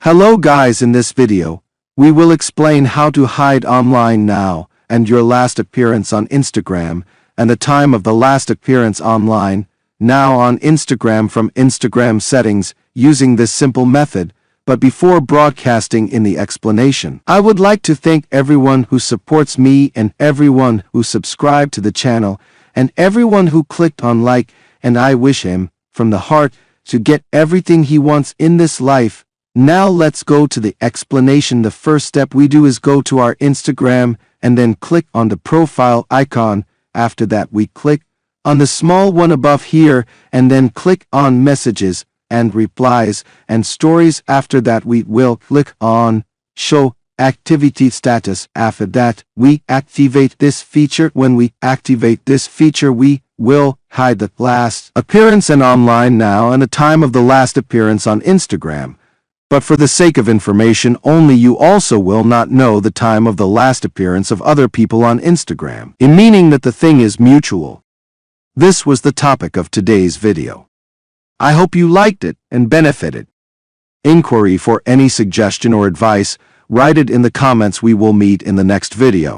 Hello guys, in this video, we will explain how to hide online now and your last appearance on Instagram and the time of the last appearance online now on Instagram from Instagram settings using this simple method. But before broadcasting in the explanation, I would like to thank everyone who supports me and everyone who subscribed to the channel and everyone who clicked on like, and I wish him, from the heart, to get everything he wants in this life. Now let's go to the explanation. The first step we do is go to our Instagram and then click on the profile icon. After that we click on the small one above here and then click on messages and replies and stories. After that we will click on show activity status. After that we activate this feature. When we activate this feature we will hide the last appearance and online now and the time of the last appearance on Instagram. But for the sake of information only, you also will not know the time of the last appearance of other people on Instagram, in meaning that the thing is mutual. This was the topic of today's video. I hope you liked it and benefited. Inquiry for any suggestion or advice, write it in the comments. We will meet in the next video.